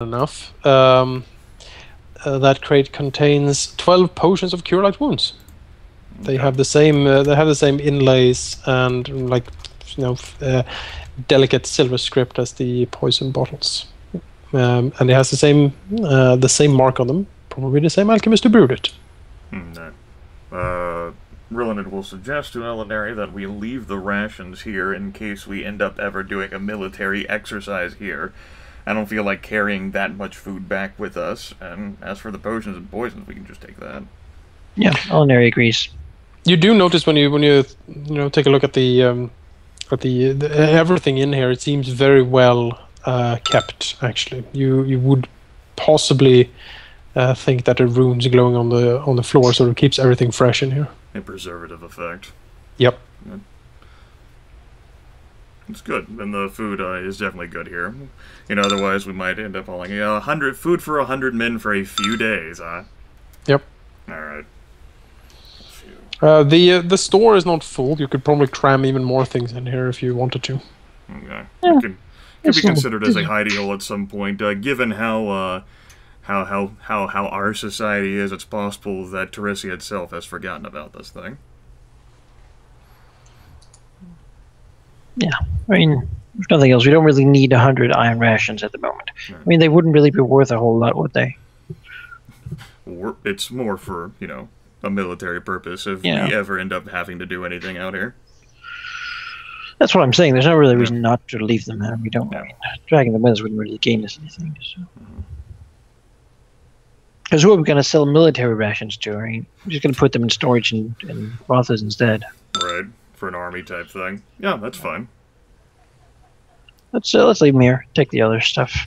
enough. That crate contains 12 potions of cure light wounds. They have the same. They have the same inlays and delicate silver script as the poison bottles, and it has the same mark on them. Probably the same alchemist who brewed it. Rilinid will suggest to Alauneari that we leave the rations here in case we end up ever doing a military exercise here. I don't feel like carrying that much food back with us, and as for the potions and poisons, we can just take that. Yeah, Alauneari agrees. You do notice when you take a look at the everything in here, it seems very well kept. Actually, you would possibly think that the runes glowing on the floor sort of keeps everything fresh in here. A preservative effect. Yep. Yeah. It's good, and the food is definitely good here. Otherwise we might end up falling 100 food for 100 men for a few days, huh? Yep. All right. The store is not full. You could probably cram even more things in here if you wanted to. Okay. Yeah. It could be considered as a hidey hole at some point, given how our society is. It's possible that Teresia itself has forgotten about this thing. Yeah, I mean, if nothing else, we don't really need 100 iron rations at the moment. No. I mean, they wouldn't really be worth a whole lot, would they? It's more for, a military purpose if we ever end up having to do anything out here. That's what I'm saying. There's no really reason not to leave them there. We don't. I mean, dragging them with us wouldn't really gain us anything. Because who are we going to sell military rations to? I mean, we're just going to put them in storage in Rothas instead. Right, for an army type thing. Yeah, that's fine. Let's leave them here. Take the other stuff.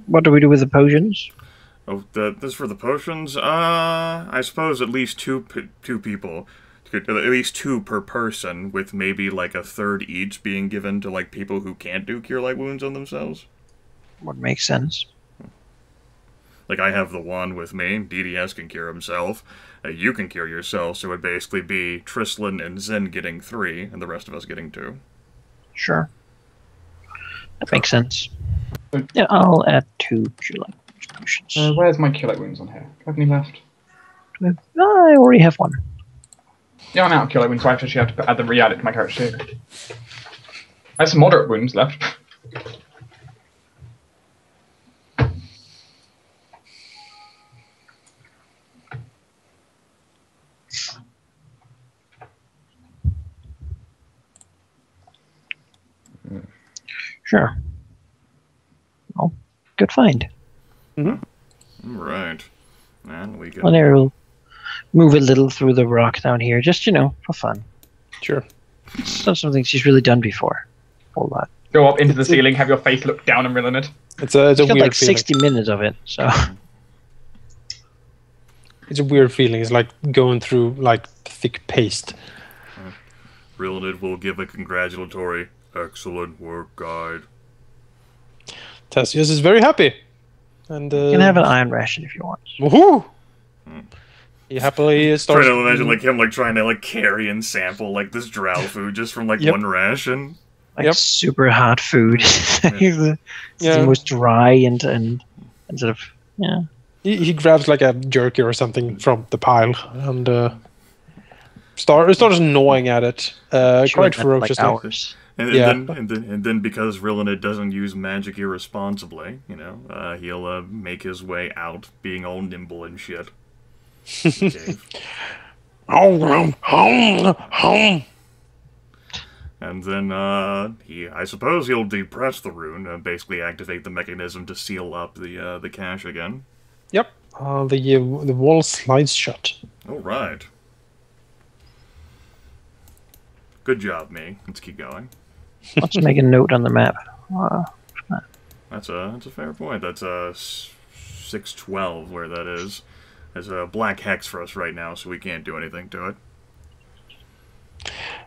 What do we do with the potions? Oh, this for the potions? I suppose at least two people. At least 2 per person, with maybe like a third each being given to like people who can't do cure light wounds on themselves. Would make sense. Like I have the wand with me. DDS can cure himself. You can cure yourself, so it would basically be Trislin and Zyn getting 3, and the rest of us getting 2. Sure. That makes sense. Yeah, I'll add 2 cure light potions. Where's my cure light wounds on here? Do I have any left? I already have 1. Yeah, I'm out of cure light wounds, so I actually have to re-add it to my character sheet. I have some moderate wounds left. Sure. Well, good find. Mm-hmm. Right. And we go. Alauneari will move a little through the rock down here, just, for fun. Sure. It's not something she's really done before. A whole lot. Go up into the ceiling, have your face look down and Rilinid. It's a got weird like feeling. 60 minutes of it, so... It's a weird feeling. It's like going through like thick paste. Rilinid will give a congratulatory, excellent work, guide. Tessius is very happy. And You can have an iron ration if you want. Woohoo! He happily starts... Trying to imagine like him like trying to like carry and sample like this drow food just from like one ration. Like super hot food. Yeah. It's the most dry and sort of, yeah. He grabs like a jerky or something from the pile and starts gnawing at it quite ferociously. Like hours. And then because Rilinid doesn't use magic irresponsibly, he'll make his way out, being all nimble and shit. And then I suppose he'll depress the rune, basically activate the mechanism to seal up the cache again. Yep. The wall slides shut. All right. Good job, me. Let's keep going. Let's make a note on the map. That's a fair point. That's 612 where that is. There's a black hex for us right now, so we can't do anything to it.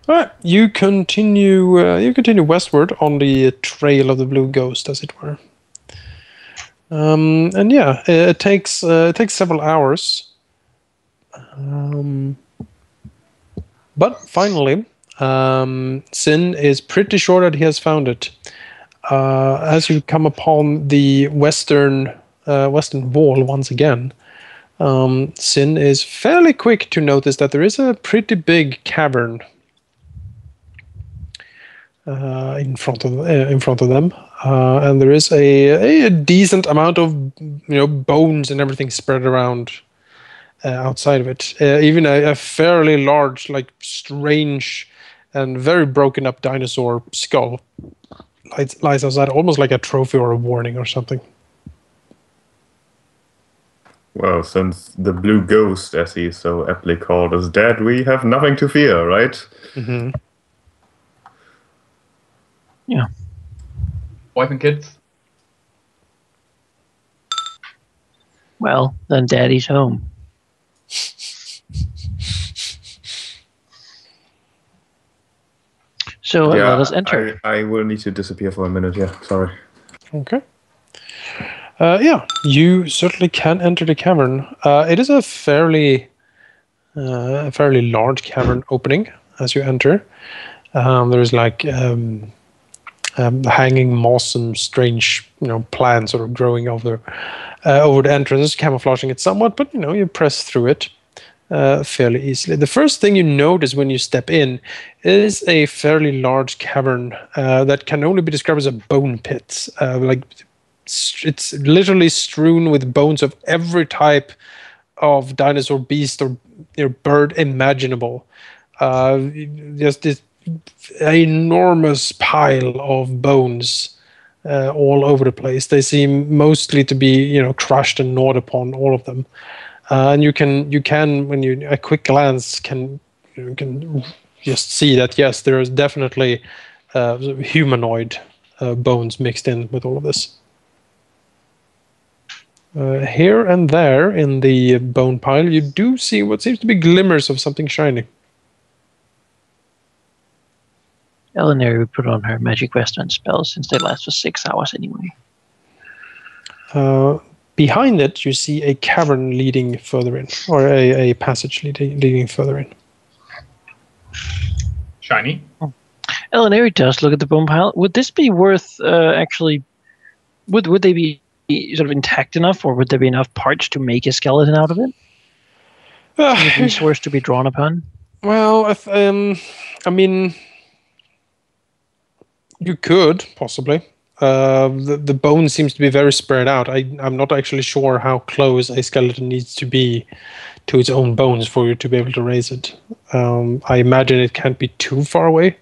All right, you continue westward on the trail of the blue ghost, as it were. And yeah, it takes several hours. But finally, Zyn is pretty sure that he has found it. as you come upon the western wall once again, Zyn is fairly quick to notice that there is a pretty big cavern in front of them, and there is a decent amount of bones and everything spread around outside of it. Even a fairly large, like strange and very broken up dinosaur skull lies outside, almost like a trophy or a warning or something. Well, since the blue ghost, as he so aptly called, is dead, we have nothing to fear, right? Mm-hmm. Yeah. Wife and kids? Well, then Daddy's home. So let us enter. I will need to disappear for a minute, yeah, sorry. Okay. Yeah, you certainly can enter the cavern. It is a fairly large cavern opening as you enter. There's like hanging moss and strange, plants sort of growing over the entrance, camouflaging it somewhat. But you press through it fairly easily. The first thing you notice when you step in is a fairly large cavern that can only be described as a bone pit. It's literally strewn with bones of every type of dinosaur, beast, or bird imaginable. Just this enormous pile of bones all over the place. They seem mostly to be crushed and gnawed upon, all of them. And you can when you a quick glance can just see that yes, there is definitely humanoid bones mixed in with all of this. Here and there in the bone pile, you do see what seems to be glimmers of something shiny. Alauneari would put on her magic vest and spells since they last for 6 hours anyway. Behind it, you see a cavern leading further in, or a passage leading further in. Shiny. Alauneari does look at the bone pile. Would this be worth actually? Would they be sort of intact enough, or would there be enough parts to make a skeleton out of it? A resource to be drawn upon. Well, I mean, you could possibly. The bone seems to be very spread out. I'm not actually sure how close a skeleton needs to be to its own bones for you to be able to raise it. I imagine it can't be too far away.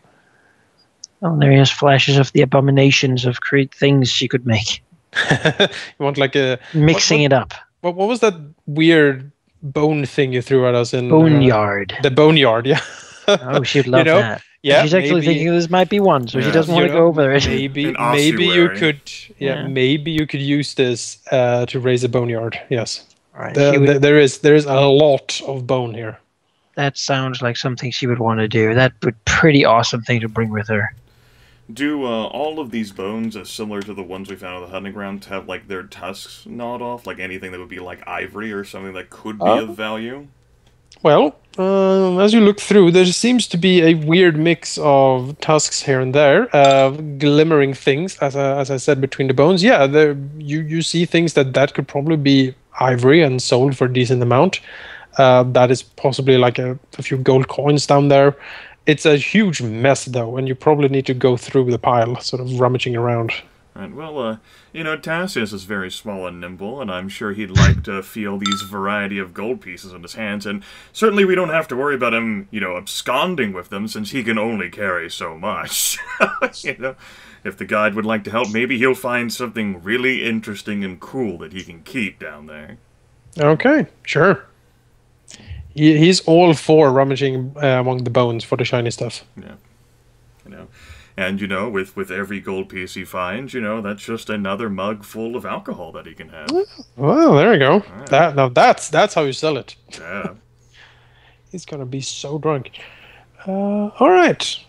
Oh, there is flashes of the abominations of great things she could make. You want like a mixing it up. What was that weird bone thing you threw at us in Boneyard? The boneyard, yeah. Oh, she'd love that. Yeah, she's actually thinking this might be one, so she doesn't want to go over there. Maybe you could, maybe you could use this to raise a boneyard. Yes, right. There is a lot of bone here. That sounds like something she would want to do. That would pretty awesome thing to bring with her. Do all of these bones, as similar to the ones we found on the hunting ground, have like their tusks gnawed off, like anything that would be like ivory or something that could be of value? Well, as you look through, there seems to be a weird mix of tusks here and there, glimmering things, as I said, between the bones. Yeah, you see things that could probably be ivory and sold for a decent amount. That is possibly like a few gold coins down there. It's a huge mess, though, and you probably need to go through the pile, sort of rummaging around. Right, well, Tassius is very small and nimble, and I'm sure he'd like to feel these variety of gold pieces in his hands, and certainly we don't have to worry about him, absconding with them, since he can only carry so much. If the guide would like to help, maybe he'll find something really interesting and cool that he can keep down there. Okay, sure. He's all for rummaging among the bones for the shiny stuff. Yeah. And, with every gold piece he finds, that's just another mug full of alcohol that he can have. Well, there you go. Right. That's how you sell it. Yeah. He's gonna be so drunk. All right.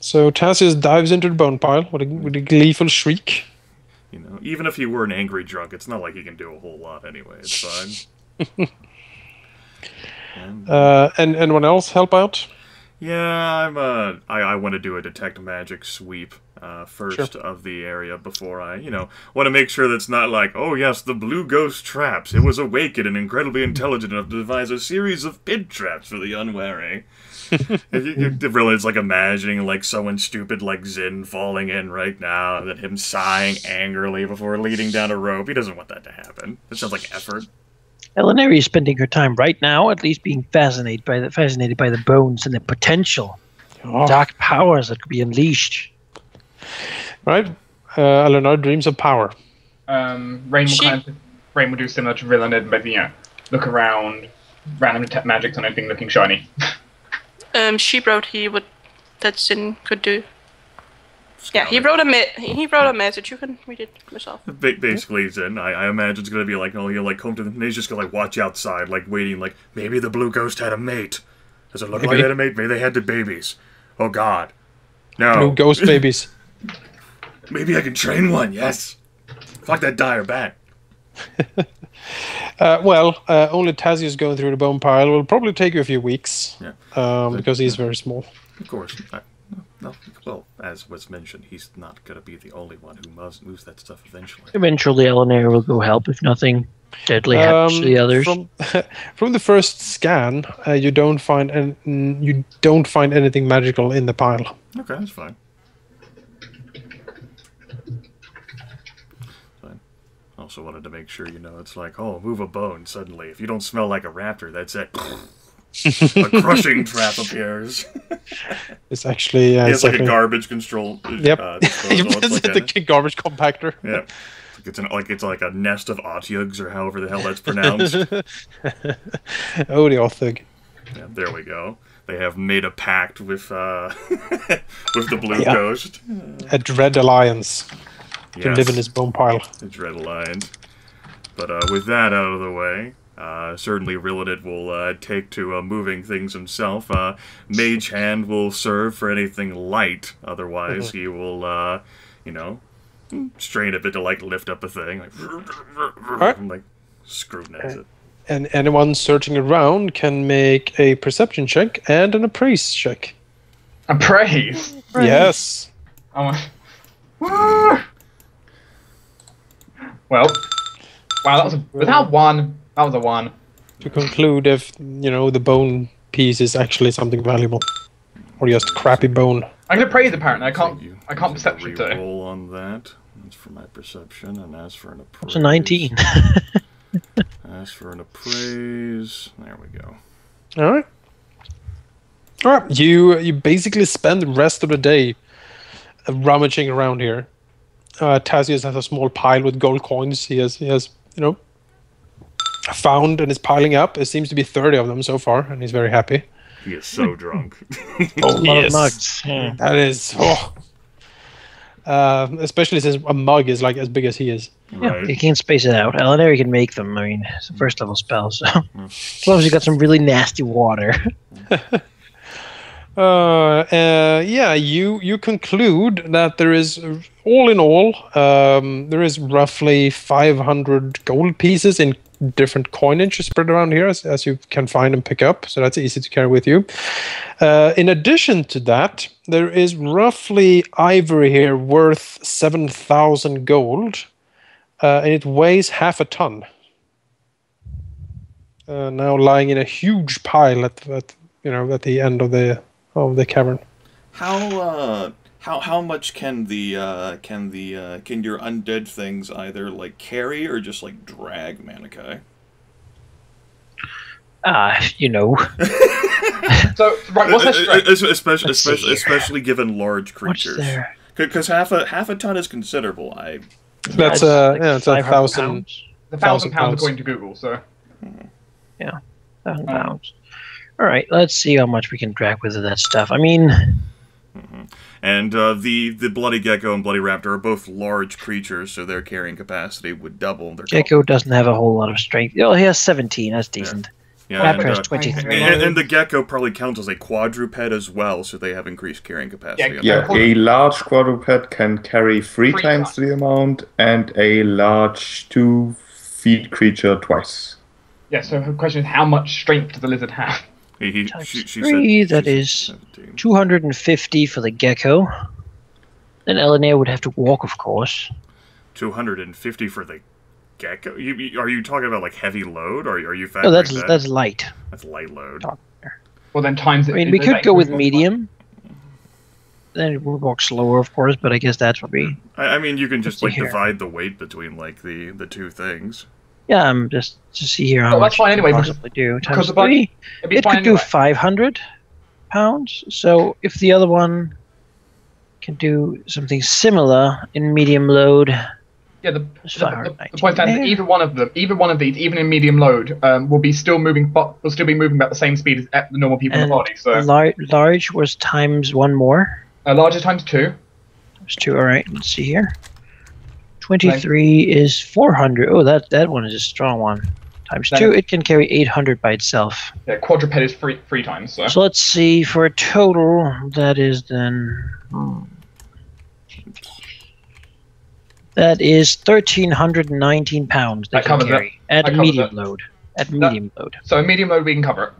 So Tassius dives into the bone pile with a gleeful shriek. Even if he were an angry drunk, it's not like he can do a whole lot anyway. It's fine. And anyone else help out? Yeah, I want to do a detect magic sweep first of the area before I, want to make sure that's not like, oh yes, the blue ghost traps. It was awakened and incredibly intelligent enough to devise a series of pit traps for the unwary. It really is like imagining like someone stupid like Zyn falling in right now, and then him sighing angrily before leading down a rope. He doesn't want that to happen. That sounds like effort. Alauneari is spending her time right now, at least being fascinated by the bones and the potential dark powers that could be unleashed. Right, Alauneari dreams of power. Rain will do similar to Rilinid, but look around, random detect magics on anything looking shiny. She wrote that Zyn could do. Yeah, he wrote a message. You can read it yourself. Basically, Zyn, I imagine it's gonna be like, he'll like come to them, and he's just gonna like watch outside, like waiting, like maybe the blue ghost had a mate. Does it look like they had a mate? Maybe they had the babies. Oh God, no. Blue ghost babies. Maybe I can train one. Yes. Fuck that dire back. Only Tazius going through the bone pile will probably take you a few weeks. Yeah. Because he's very small. Of course. No, well, as was mentioned, he's not going to be the only one who must lose that stuff eventually. Eventually, Alauneari will go help if nothing deadly happens to the others. From the first scan, you don't find anything magical in the pile. Okay, that's fine. Also wanted to make sure, it's like, oh, move a bone suddenly. If you don't smell like a raptor, that's it. A crushing trap appears. It's actually... it's like a garbage control. Yep. It's like the garbage compactor. Yeah. It's like a nest of Otyugs, or however the hell that's pronounced. Oh, the Othug. Yeah, there we go. They have made a pact with with the blue ghost. A dread alliance. To live in his bone pile. The dread alliance. But with that out of the way, certainly Rilinid will take to moving things himself. Mage Hand will serve for anything light. Otherwise, he will, strain a bit to like lift up a thing, like scrutinize it. And anyone searching around can make a perception check and an appraise check. Appraise? Yes. Well, wow, that was a 1. That was a 1. To conclude if, the bone piece is actually something valuable. Or just crappy bone. I can appraise apparently, I can't perception do. Roll on that. That's for my perception, and as for an appraise... It's a 19. As for an appraise... There we go. Alright. Alright, you basically spend the rest of the day rummaging around here. Tazius has a small pile with gold coins. He has found and is piling up. It seems to be 30 of them so far, and he's very happy. He is so drunk. Oh, yes. Mugs. Yeah. That is, especially since a mug is like as big as he is. Yeah, you can't space it out. Alauneari can make them. I mean, it's a first level spell, so as long as you got some really nasty water. You conclude that there is, all in all, there is roughly 500 gold pieces in different coinage spread around here, as you can find and pick up, so that's easy to carry with you. In addition to that, there is roughly ivory here worth 7,000 gold, and it weighs half a ton. Now lying in a huge pile at the end of the cavern. How much can your undead things either like carry or just like drag, Manaki? So right, what's that strength? Especially given large creatures. Because half a ton is considerable. It's 1,000. The 1,000 pounds according to Google. So. Yeah, 1,000 pounds. All right, let's see how much we can drag with that stuff. I mean... And the Bloody Gecko and Bloody Raptor are both large creatures, so their carrying capacity would double. Gecko doesn't have a whole lot of strength. Oh, he has 17. That's decent. Yeah, Raptor has 23. And the Gecko probably counts as a quadruped as well, so they have increased carrying capacity. Yeah, a large quadruped can carry 3 times the amount, and a large 2-feet creature twice. Yeah, so the question is, how much strength does the lizard have? She said that is 250 for the Gecko. Then Alauneari would have to walk, of course. 250 for the gecko? Are you talking about like heavy load, or are you factoring No, that's that? that's light. That's light load. Well, then times it. I mean, we could go with medium. Then it would walk slower, of course, but I guess that's what we... I mean, you can just Let's see like here. divide the weight between like the two things. Yeah, I'm just to see here how Oh, that's much fine it anyway, could because- possibly do. because Times the budget- 3. It'd be It fine could do anyway. 500 pounds. So if the other one can do something similar in medium load, Yeah, the $519 point stands that there. either one of these, even in medium load, will still be moving about the same speed as the normal people in and the body. So large was times 1 more. larger times 2. There's 2. All right, let's see here. 23 is 400. Oh, that one is a strong one. Times That 2, is- it can carry 800 by itself. Yeah, quadruped is three times. So So let's see, for a total, that is then... That is 1,319 pounds That that can covers carry that. at That covers medium that. load. At medium load. so in medium load we can cover it.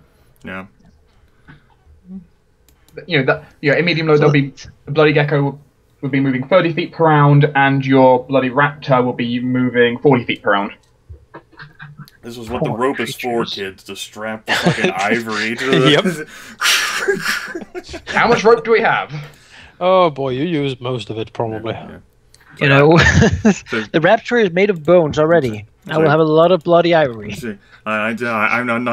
Yeah. In medium load there'll be the bloody gecko will be moving 30 feet per round, and your bloody raptor will be moving 40 feet per round. This is what the Poor rope is for, creatures. kids, to strap the fucking ivory to the... How much rope do we have? Oh boy, you used most of it probably. Yeah. You know, the raptor is made of bones already. I will have a lot of bloody ivory. See, I'm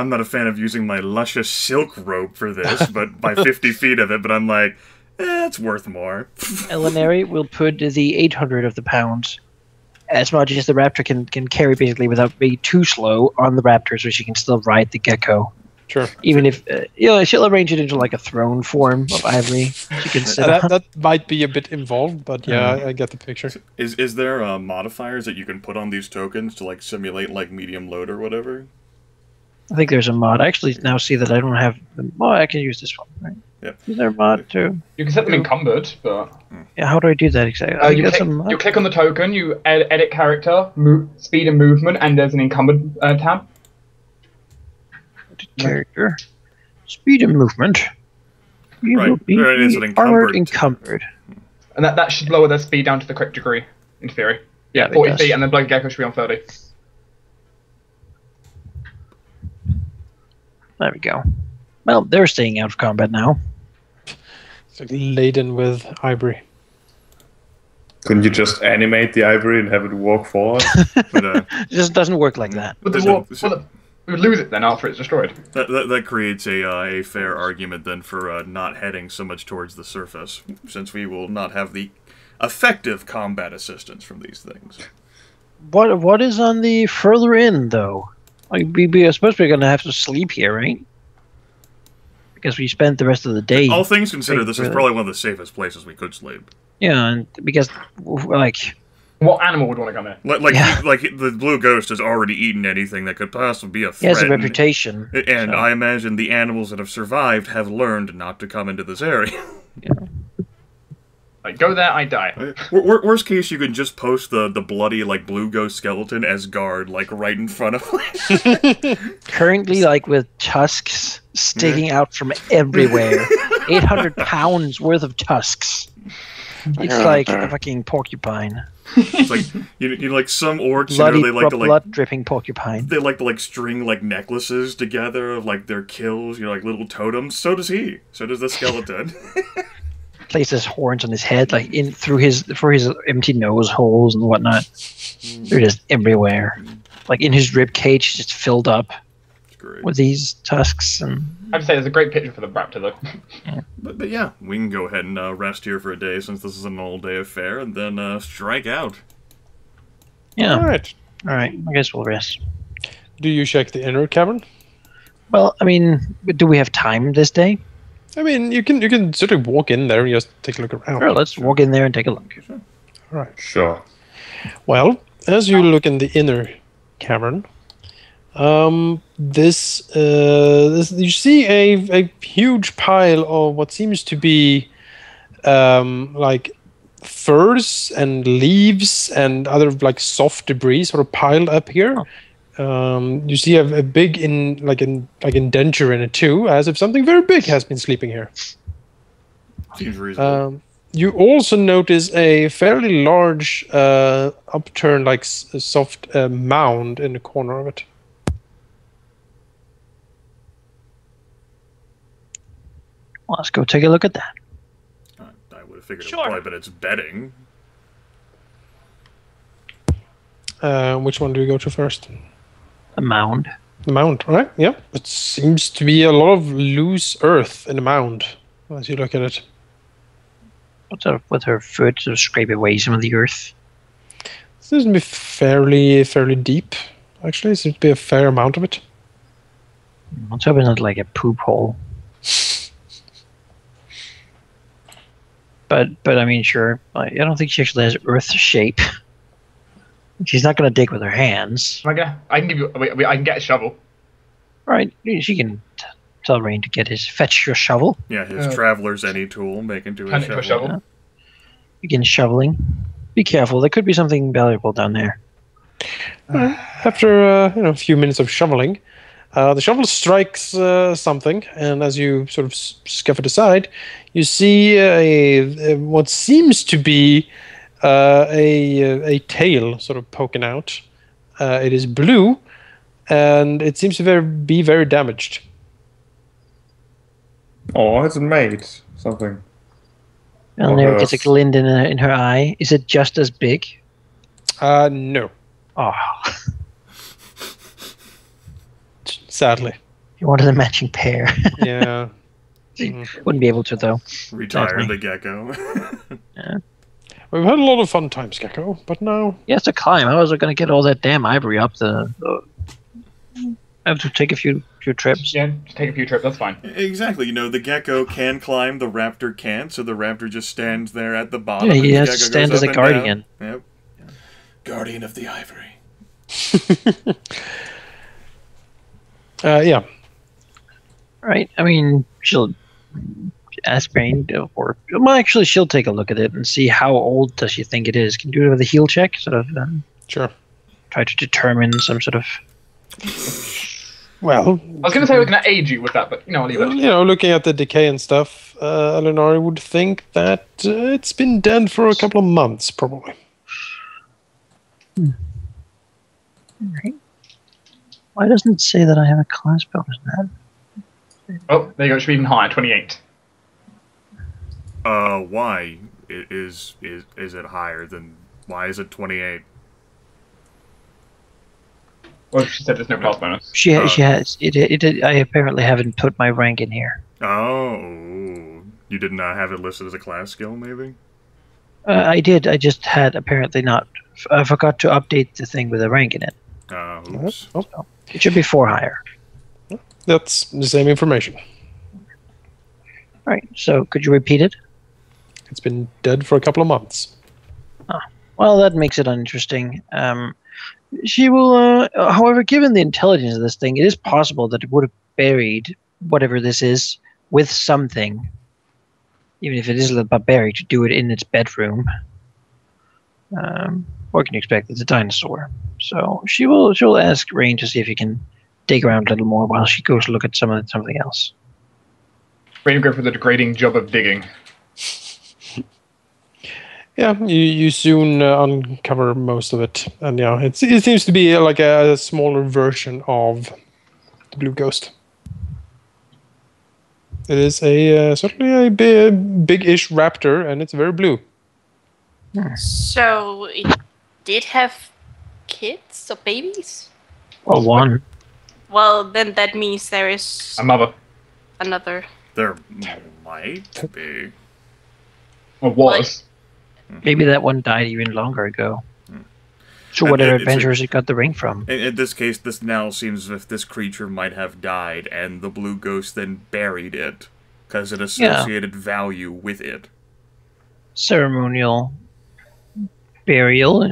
not a fan of using my luscious silk rope for this, but by 50 feet of it, but I'm like, it's worth more. Alauneari will put the 800 of the pounds, as much as the raptor can carry, basically, without being too slow on the raptor, so she can still ride the gecko. Sure. Even if, she'll arrange it into like a throne form of ivory. She can sit on. That might be a bit involved, but yeah, I get the picture. Is there modifiers that you can put on these tokens to like simulate like medium load or whatever? I think there's a mod. I actually now see that I don't have the mod. I can use this one, right? Yep. Is there a mod too? You can set them encumbered, but Yeah, how do I do that exactly? I you got some mod. click on the token, you edit character, speed and movement, and there's an encumbered tab. Character. Speed and movement. You Right. will be There it is, an armored encumbered. encumbered. And that should lower their speed down to the correct degree, in theory. Yeah, Yeah, it 40 does. feet, and then bloody gecko should be on 30. There we go. Well, they're staying out of combat now. It's like laden with ivory. Couldn't you just animate the ivory and have it walk forward? But It just doesn't work like that. But Does- we would lose it then after it's destroyed. that creates a fair argument then for not heading so much towards the surface, since we will not have the effective combat assistance from these things. What is on the further in though? Like we are supposed to be going to have to sleep here, right? Because we spent the rest of the day. All things considered, this is really. probably one of the safest places we could sleep. Yeah, and because like What animal would want to come in? Like Yeah. like the blue ghost has already eaten anything that could possibly be a he threat. has a reputation. And so, I imagine the animals that have survived have learned not to come into this area. Like, go there, I die. Worst case, you can just post the bloody like blue ghost skeleton as guard, like right in front of me. currently like with tusks sticking out from everywhere. 800 pounds worth of tusks. It's like a fucking porcupine. It's like you like some orcs, Bloody they like to like blood dripping porcupine. they like to like string like necklaces together of like their kills, like little totems. So does he. So does the skeleton. Places horns on his head, like in through his empty nose holes and whatnot. They're just everywhere. Like in his rib cage, just filled up It's great. with these tusks. And I have to say, there's a great picture for the raptor, though. But yeah, we can go ahead and rest here for a day since this is an all-day affair, and then strike out. yeah, All right. all right. I guess we'll rest. Do you check the inner cavern? Well, I mean, do we have time this day? I mean, you can sort of walk in there and just take a look around. Sure, let's walk in there and take a look. All right. Sure. Well, as you look in the inner cavern, this you see a huge pile of what seems to be like furs and leaves and other like soft debris sort of piled up here. You see a big indenture in it too, as if something very big has been sleeping here. Seems reasonable. You also notice a fairly large, upturned, like soft mound in the corner of it. Well, let's go take a look at that. I would have figured Sure. it would probably been its bedding. Which one do we go to first? A mound. The mound, right? Yeah. It seems to be a lot of loose earth in the mound as you look at it. What's up with her foot to scrape away some of the earth? It seems to be fairly deep. Actually, it seems to be a fair amount of it. Let's hope it's not like a poop hole. But I mean, sure. I don't think she actually has earth shape. She's not going to dig with her hands. I can give you. Wait, I can get a shovel. Right. She can tell Rain to fetch your shovel. Yeah, his traveler's any tool, make into Turn a it into shovel. a shovel. Begin shoveling. Be careful. There could be something valuable down there. After a few minutes of shoveling, the shovel strikes something, and as you sort of scuff it aside, you see what seems to be a tail sort of poking out. It is blue, and it seems to be very damaged. Oh, it's made something. And there gets a glint in her eye. Is it just as big? No. Oh, Sadly. you wanted a matching pair. Yeah. Wouldn't be able to, though. Retire Sadly. the gecko. We've had a lot of fun times, Gecko, but now... He has to climb. How was I going to get all that damn ivory up the... I have to take a few trips. Yeah, just take a few trips. That's fine. Exactly, the gecko can climb, the raptor can't, so the raptor just stands there at the bottom. Yeah, and he the has to gecko stand goes as a up and guardian. down. Yep. Guardian of the ivory. Yeah. Right. I mean, she'll ask Rain, or well, actually, she'll take a look at it and see how old does she think it is. Can you do it with a heal check, sort of Sure. try to determine some sort of. Well... I was going to say we're going to age you with that, but I'll leave it. looking at the decay and stuff, Alauneari would think that it's been dead for a couple of months, probably. Right. Why doesn't it say that I have a class bonus in that? Oh, there you go. It should be even higher. 28. Why is it higher than... Why is it 28? Well, she said there's no class bonus. She has it. I apparently haven't put my rank in here. Oh, you did not have it listed as a class skill, maybe? I did. I just had apparently not. I forgot to update the thing with a rank in it. Oops. Oh, It should be 4 higher. that's the same information. Right. So could you repeat it? It's been dead for a couple of months. Well, that makes it uninteresting. She will, however, given the intelligence of this thing, it is possible that it would have buried whatever this is with something, even if it is a little barbaric to do it in its bedroom. What can you expect? It's a dinosaur. So she'll ask Rain to see if he can dig around a little more while she goes to look at something else. Rain will go for the degrading job of digging. Yeah, you soon uncover most of it, and it seems to be like a smaller version of the blue ghost. It is certainly a big-ish raptor, and it's very blue. So it did have kids or babies? Well, one. Well, then that means there is A mother. another. There might be. Or was. Maybe that one died even longer ago. So And whatever it's adventurers it got the ring from. In this case, this now seems as if this creature might have died, and the blue ghost then buried it, because it associated value with it. Ceremonial burial.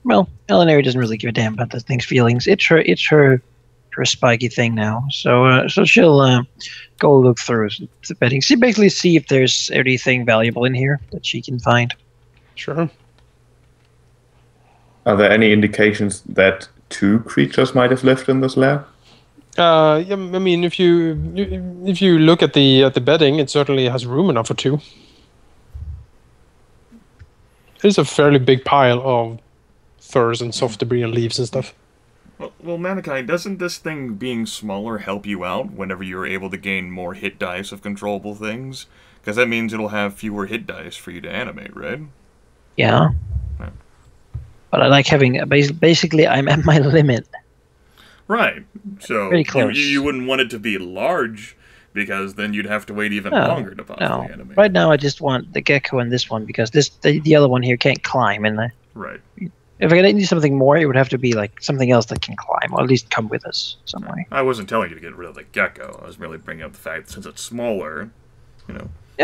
Well, Alauneari doesn't really give a damn about this thing's feelings. It's her spiky thing now. So she'll go look through the bedding. Basically see if there's anything valuable in here that she can find. Sure. Are there any indications that 2 creatures might have lived in this lair? Yeah, I mean, if you look at the bedding, it certainly has room enough for two. It's a fairly big pile of furs and soft debris and leaves and stuff. Well, Manaki, doesn't this thing being smaller help you out whenever you're able to gain more hit dice of controllable things? Because that means it'll have fewer hit dice for you to animate, right? Yeah. But I like having... Basically, I'm at my limit. Right. So Pretty close. You wouldn't want it to be large, because then you'd have to wait even longer to possibly animate. Right now, I just want the gecko and this one, because the other one here can't climb. And right. If I need something more, it would have to be like something else that can climb, or at least come with us some way. I wasn't telling you to get rid of the gecko. I was merely bringing up the fact that since it's smaller, I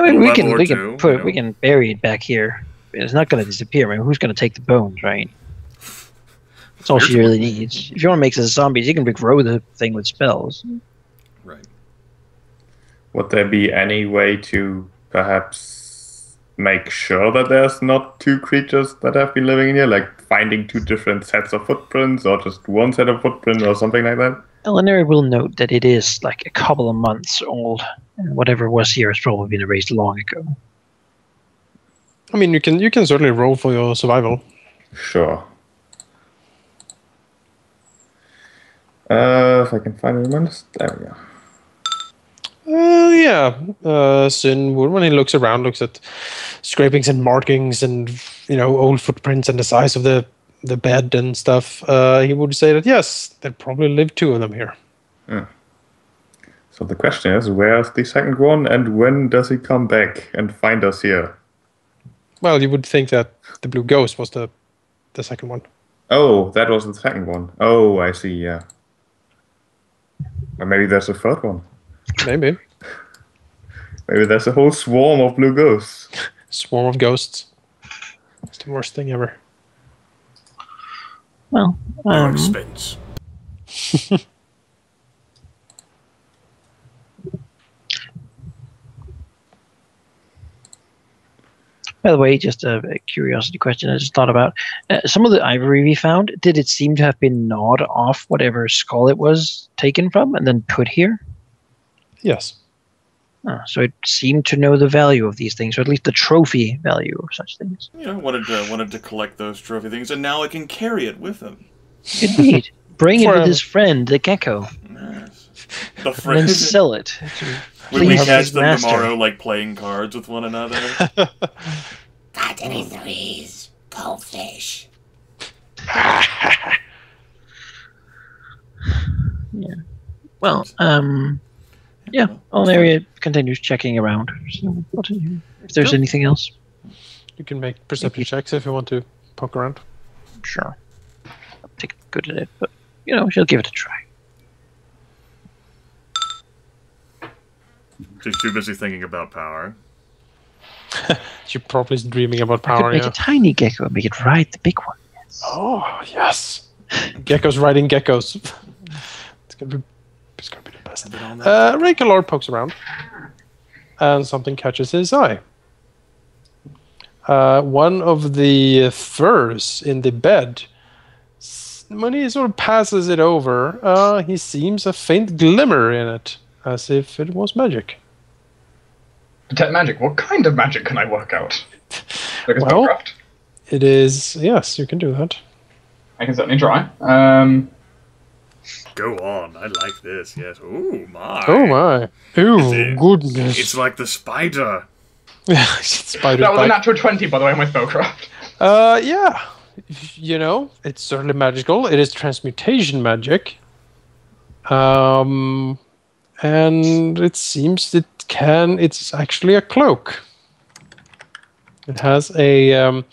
mean, we can bury it back here. It's not going to disappear. I mean, who's going to take the bones, right? That's all she really needs. If you want to make this zombies, you can regrow the thing with spells. Right. Would there be any way to perhaps make sure that there's not two creatures that have been living in here, like finding two different sets of footprints, or just one set of footprints, or something like that? Alauneari will note that it is like a couple of months old, and whatever was here has probably been erased long ago. I mean, you can certainly roll for your survival. Sure. If I can find one, there we go. Yeah. Zyn would, when he looks around, looks at scrapings and markings and old footprints and the size of the bed and stuff. He would say that yes, there probably live two of them here. So the question is, where's the second one, and when does he come back and find us here? Well, you would think that the blue ghost was the second one. Oh, that was the second one. Oh, I see. Yeah. Or maybe there's a third one. Maybe. Maybe there's a whole swarm of blue ghosts. Swarm of ghosts. It's the worst thing ever. Well, no expense. By the way, just a curiosity question I just thought about. Some of the ivory we found, did it seem to have been gnawed off whatever skull it was taken from and then put here? Yes. So it seemed to know the value of these things, or at least the trophy value of such things. Wanted to collect those trophy things, and now it can carry it with him. Indeed. Bring it with his friend, the gecko. Yes. The friend. And then sell it. When we catch them tomorrow, like playing cards with one another. 523s, goldfish. Yeah. Well, yeah. Alauneari continues checking around. So if there's anything else. You can make perception checks if you want to poke around. Sure. I'll take a good at it, but, she'll give it a try. She's too busy thinking about power. She probably is dreaming about power. I could make a tiny gecko and make it ride the big one. Yes. Oh, yes. Geckos riding geckos. It's gonna be the best. Rae'nkalar pokes around, and something catches his eye. One of the furs in the bed, when he sort of passes it over, he sees a faint glimmer in it, as if it was magic. Detect magic? What kind of magic can I work out? Like spellcraft? It is... Yes, you can do that. I can certainly try. Go on, I like this, yes. Ooh, my. Oh, my. Ooh, goodness. It's like the spider. Spider. That was a natural 20, by the way, on my spellcraft. Yeah. It's certainly magical. It is transmutation magic. And it seems it's actually a cloak. It has a,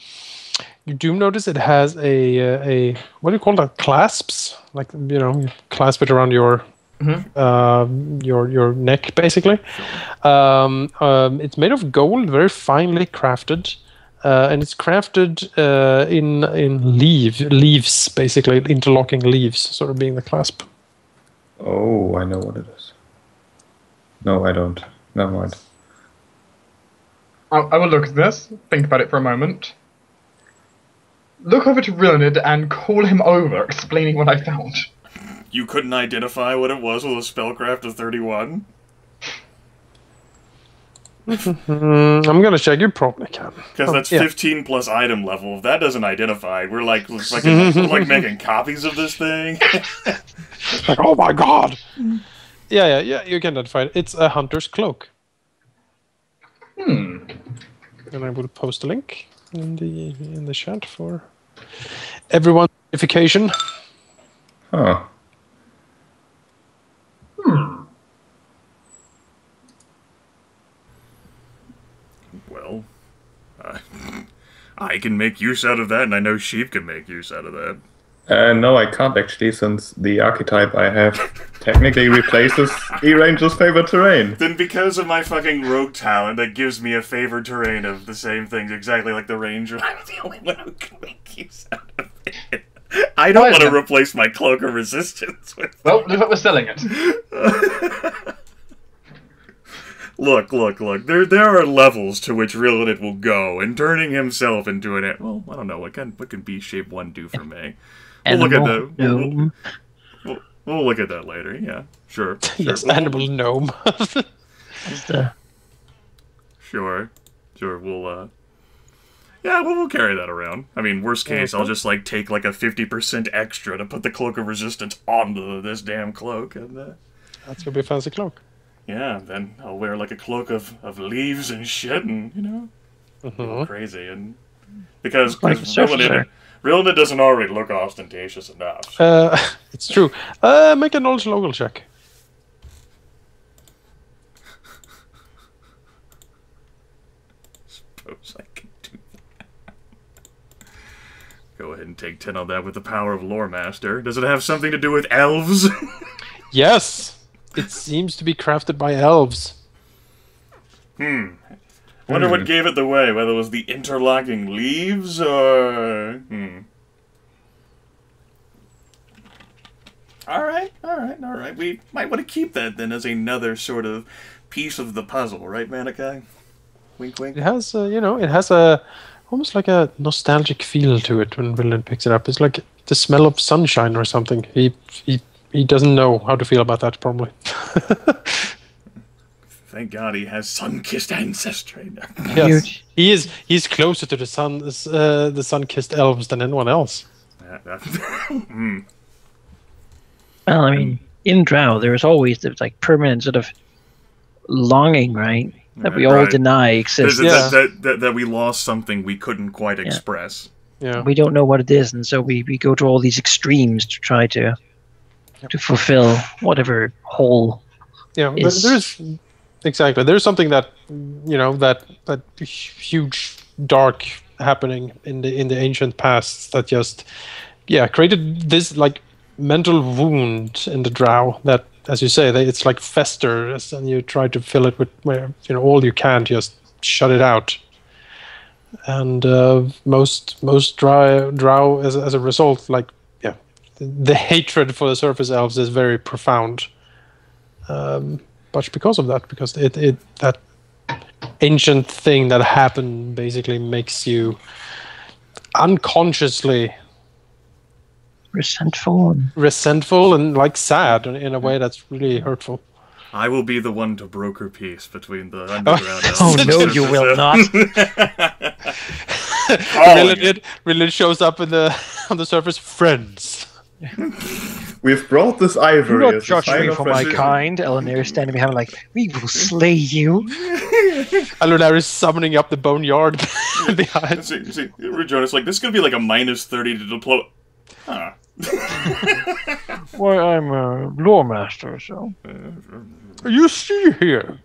you do notice it has a what do you call that? Clasps? Like, you clasp it around your neck, basically. It's made of gold, very finely crafted. And it's crafted in leaves, basically, interlocking leaves, sort of being the clasp. Oh, I know what it is. No, I don't. Never mind. I will look at this, think about it for a moment. Look over to Rilinid and call him over, explaining what I found. you couldn't identify what it was with a spellcraft of 31? I'm gonna check. You probably can. Because that's 15 plus item level. If that doesn't identify, we're like making copies of this thing. Like, oh my god! Yeah. You can identify it. It's a hunter's cloak. And I will post a link in the chat for everyone's verification. Huh. Well, I can make use out of that, and I know Sheep can make use out of that. No, I can't actually, since the archetype I have technically replaces E-Ranger's favorite terrain. Then because of my fucking rogue talent that gives me a favored terrain of the same things exactly like the ranger, I'm the only one who can make use out of it. I don't want to replace my cloak of resistance with... Well, looks like we're selling it. Look. There are levels to which Rilinid will go, and turning himself into an... Well, I don't know. What can beast shape 1 do for me? We'll look at that. We'll look at that later. Yeah, sure. Yes, animal gnome. Sure. We'll we'll carry that around. I mean, worst case, I'll just like take like a 50% extra to put the cloak of resistance onto this damn cloak, and that's gonna be a fancy cloak. Yeah, then I'll wear like a cloak of leaves and shit, and go crazy, and because Rilinid doesn't already look ostentatious enough. It's true. Make a knowledge local check. Suppose I can do that. Go ahead and take 10 on that with the power of Lore Master. Does it have something to do with elves? Yes! It seems to be crafted by elves. Wonder what gave it away, whether it was the interlocking leaves or... Alright. We might want to keep that then as another sort of piece of the puzzle, right, Manaki? Wink, wink. It has, it has a almost like a nostalgic feel to it when Rilinid picks it up. It's like the smell of sunshine or something. He doesn't know how to feel about that, probably. Thank God he has sun-kissed ancestry. Yes, he's closer to the sun-kissed elves than anyone else. Well, I mean, in Drow, there's always this like permanent sort of longing, right? That we all deny exists. That we lost something we couldn't quite express. Yeah. We don't know what it is, and so we go to all these extremes to try to fulfill whatever hole. Yeah, there's exactly. There's something that that huge dark happening in the ancient past that just created this like mental wound in the Drow that, as you say, it's like festers, and you try to fill it with all you can, just shut it out. And most Drow as a result, the hatred for the surface elves is very profound. But because of that, because that ancient thing that happened basically makes you unconsciously resentful and like sad in a way that's really hurtful. I will be the one to broker peace between the underground elves. Oh no, you will not. Rilinid shows up on the surface. Friends. We've brought this ivory. Do not judge me for my kind. Alauneari standing behind, like, we will slay you. Alauneari is summoning up the boneyard behind. See, Jonas, like, this is gonna be like a -30 to deploy. Huh. Well, I'm a lore master, so. You see here,